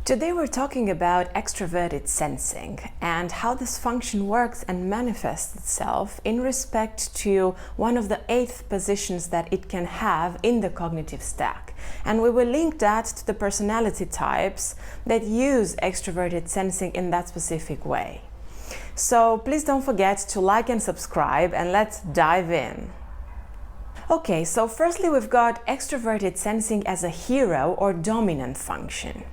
Today we're talking about extraverted sensing and how this function works and manifests itself in respect to one of the 8 positions that it can have in the cognitive stack. And we will link that to the personality types that use extraverted sensing in that specific way. So please don't forget to like and subscribe, and let's dive in. Okay, so firstly we've got extraverted sensing as a hero or dominant function.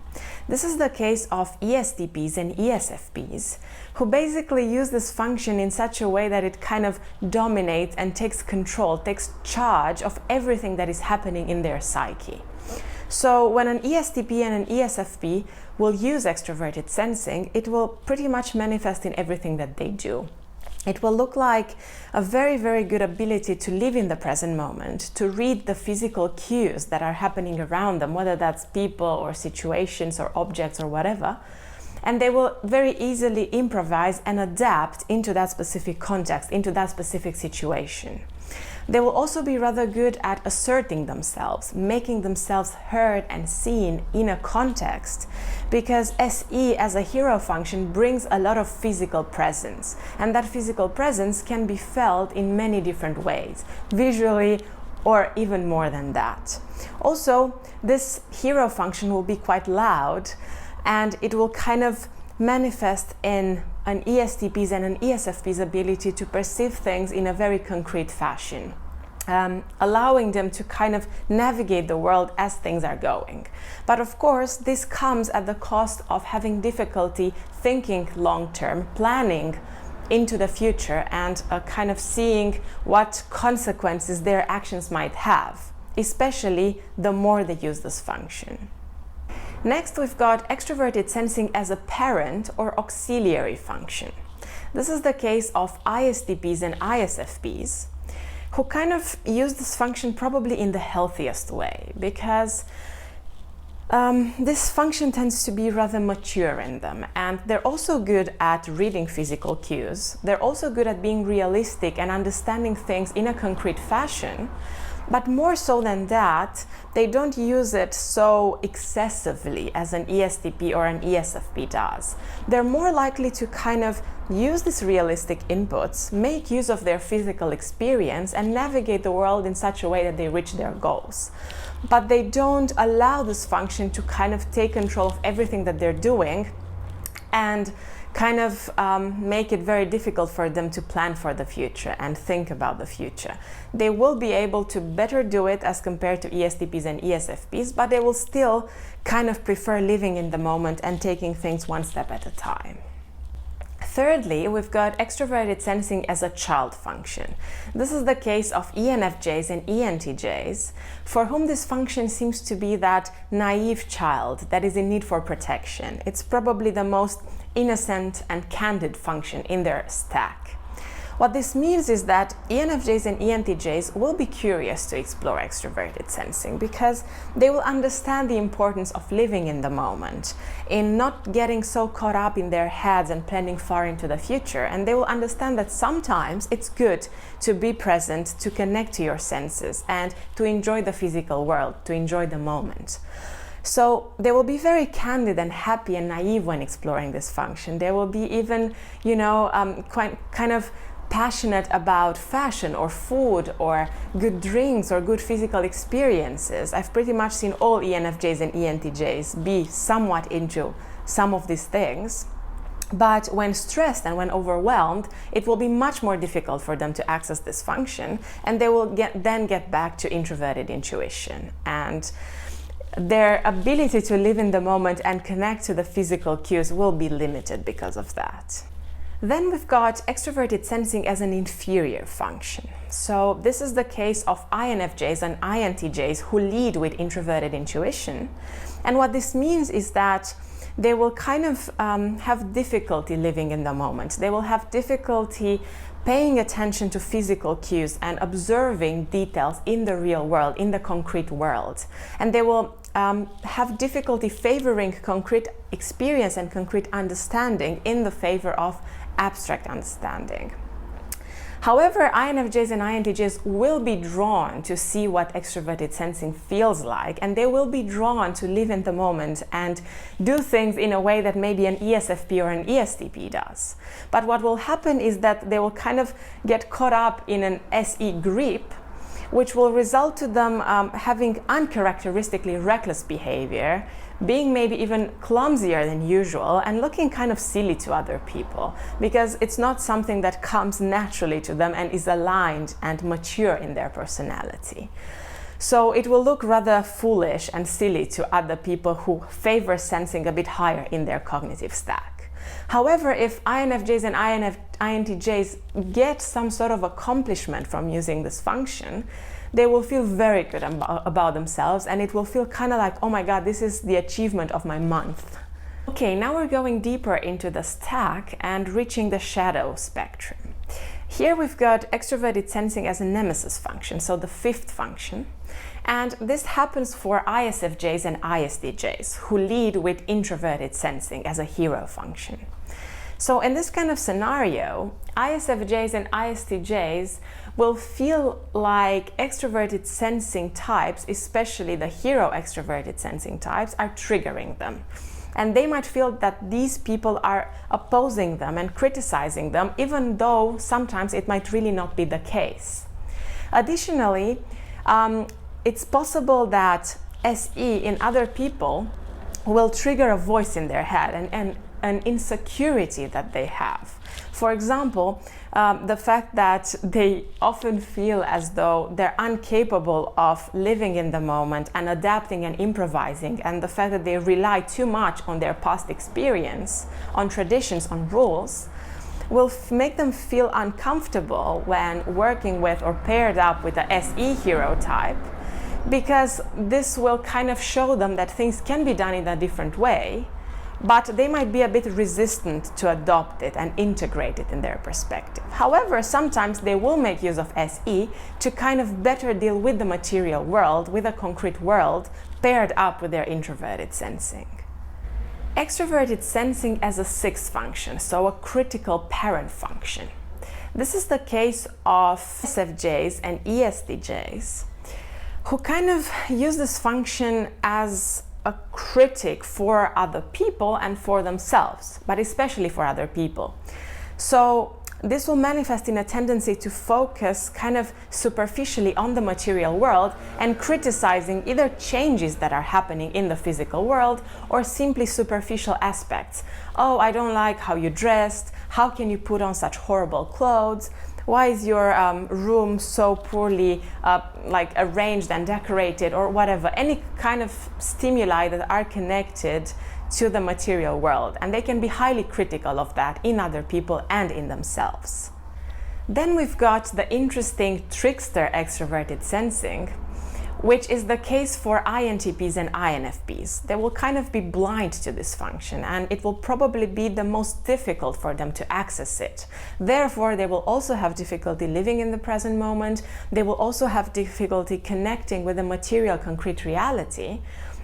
This is the case of ESTPs and ESFPs, who basically use this function in such a way that it kind of dominates and takes control, takes charge of everything that is happening in their psyche. So when an ESTP and an ESFP will use extraverted sensing, it will pretty much manifest in everything that they do. It will look like a very, very good ability to live in the present moment, to read the physical cues that are happening around them, whether that's people or situations or objects or whatever. And they will very easily improvise and adapt into that specific context, into that specific situation. They will also be rather good at asserting themselves, making themselves heard and seen in a context, because SE as a hero function brings a lot of physical presence, and that physical presence can be felt in many different ways, visually or even more than that. Also, this hero function will be quite loud, and it will kind of manifest in an ESTP's and an ESFP's ability to perceive things in a very concrete fashion, allowing them to kind of navigate the world as things are going. But of course, this comes at the cost of having difficulty thinking long-term, planning into the future, and kind of seeing what consequences their actions might have, especially the more they use this function. Next, we've got extraverted sensing as a parent or auxiliary function. This is the case of ISTPs and ISFPs, who kind of use this function probably in the healthiest way, because this function tends to be rather mature in them, and they're also good at reading physical cues. They're also good at being realistic and understanding things in a concrete fashion. But more so than that, they don't use it so excessively as an ESTP or an ESFP does. They're more likely to kind of use these realistic inputs, make use of their physical experience, and navigate the world in such a way that they reach their goals. But they don't allow this function to kind of take control of everything that they're doing and kind of make it very difficult for them to plan for the future and think about the future. They will be able to better do it as compared to ESTPs and ESFPs, but they will still kind of prefer living in the moment and taking things one step at a time. Thirdly, we've got extraverted sensing as a child function. This is the case of ENFJs and ENTJs, for whom this function seems to be that naive child that is in need for protection. It's probably the most innocent and candid function in their stack. What this means is that ENFJs and ENTJs will be curious to explore extraverted sensing, because they will understand the importance of living in the moment, in not getting so caught up in their heads and planning far into the future. And they will understand that sometimes it's good to be present, to connect to your senses, and to enjoy the physical world, to enjoy the moment. So they will be very candid and happy and naive when exploring this function. They will be even, kind of passionate about fashion or food or good drinks or good physical experiences. I've pretty much seen all ENFJs and ENTJs be somewhat into some of these things. But when stressed and when overwhelmed, it will be much more difficult for them to access this function, and they will then get back to introverted intuition. And their ability to live in the moment and connect to the physical cues will be limited because of that. Then we've got extraverted sensing as an inferior function. So this is the case of INFJs and INTJs who lead with introverted intuition. And what this means is that they will kind of have difficulty living in the moment. They will have difficulty paying attention to physical cues and observing details in the real world, in the concrete world. And they will have difficulty favoring concrete experience and concrete understanding in the favor of abstract understanding. However, INFJs and INTJs will be drawn to see what extroverted sensing feels like, and they will be drawn to live in the moment and do things in a way that maybe an ESFP or an ESTP does. But what will happen is that they will kind of get caught up in an SE grip, which will result to them having uncharacteristically reckless behavior, being maybe even clumsier than usual, and looking kind of silly to other people, because it's not something that comes naturally to them and is aligned and mature in their personality. So it will look rather foolish and silly to other people who favor sensing a bit higher in their cognitive stack. However, if INFJs and INTJs get some sort of accomplishment from using this function, they will feel very good about themselves, and it will feel kind of like, oh my god, this is the achievement of my month. Okay, now we're going deeper into the stack and reaching the shadow spectrum. Here we've got extroverted sensing as a Nemesis function, so the 5th function. And this happens for ISFJs and ISTJs, who lead with introverted sensing as a hero function. So in this kind of scenario, ISFJs and ISTJs will feel like extroverted sensing types, especially the hero extroverted sensing types, are triggering them. And they might feel that these people are opposing them and criticizing them, even though sometimes it might really not be the case. Additionally, it's possible that SE in other people will trigger a voice in their head and an insecurity that they have. For example, the fact that they often feel as though they're incapable of living in the moment and adapting and improvising, and the fact that they rely too much on their past experience, on traditions, on rules, will make them feel uncomfortable when working with or paired up with the SE hero type, because this will kind of show them that things can be done in a different way, but they might be a bit resistant to adopt it and integrate it in their perspective. However, sometimes they will make use of SE to kind of better deal with the material world, with a concrete world, paired up with their introverted sensing. Extroverted sensing as a 6th function, so a critical parent function. This is the case of ISFJs and ESTJs, who kind of use this function as a critic for other people and for themselves, but especially for other people. So this will manifest in a tendency to focus kind of superficially on the material world and criticizing either changes that are happening in the physical world or simply superficial aspects. Oh, I don't like how you dressed. How can you put on such horrible clothes? Why is your room so poorly arranged and decorated, or whatever? Any kind of stimuli that are connected to the material world, and they can be highly critical of that in other people and in themselves. Then we've got the interesting trickster extroverted sensing, which is the case for INTPs and INFPs. They will kind of be blind to this function, and it will probably be the most difficult for them to access it. Therefore, they will also have difficulty living in the present moment. They will also have difficulty connecting with the material, concrete reality.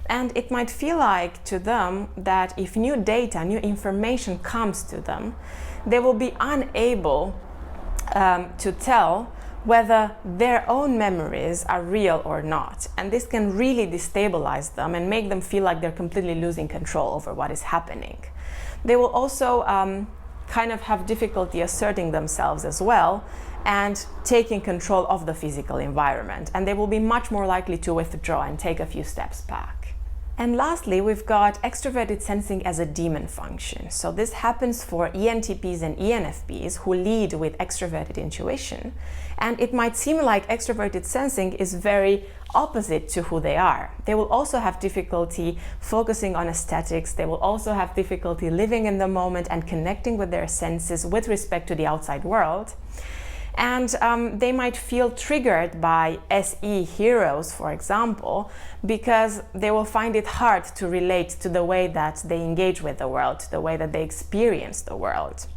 And it might feel like to them that if new data, new information comes to them, they will be unable to tell whether their own memories are real or not. And this can really destabilize them and make them feel like they're completely losing control over what is happening. They will also kind of have difficulty asserting themselves as well and taking control of the physical environment. And they will be much more likely to withdraw and take a few steps back. And lastly, we've got extroverted sensing as a demon function. So this happens for ENTPs and ENFPs who lead with extroverted intuition. And it might seem like extroverted sensing is very opposite to who they are. They will also have difficulty focusing on aesthetics. They will also have difficulty living in the moment and connecting with their senses with respect to the outside world. And they might feel triggered by SE heroes, for example, because they will find it hard to relate to the way that they engage with the world, to the way that they experience the world.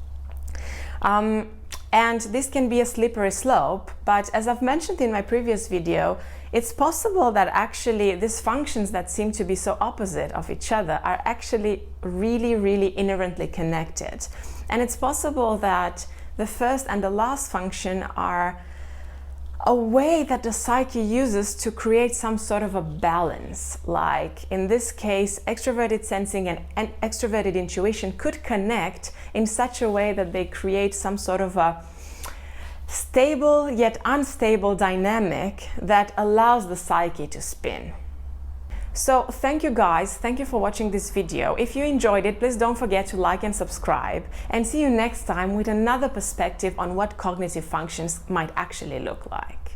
And this can be a slippery slope, but as I've mentioned in my previous video, it's possible that actually these functions that seem to be so opposite of each other are actually really, really inherently connected. And it's possible that the first and the last function are a way that the psyche uses to create some sort of a balance. Like in this case, extroverted sensing and extroverted intuition could connect in such a way that they create some sort of a stable yet unstable dynamic that allows the psyche to spin. So thank you guys, thank you for watching this video. If you enjoyed it, please don't forget to like and subscribe, and see you next time with another perspective on what cognitive functions might actually look like.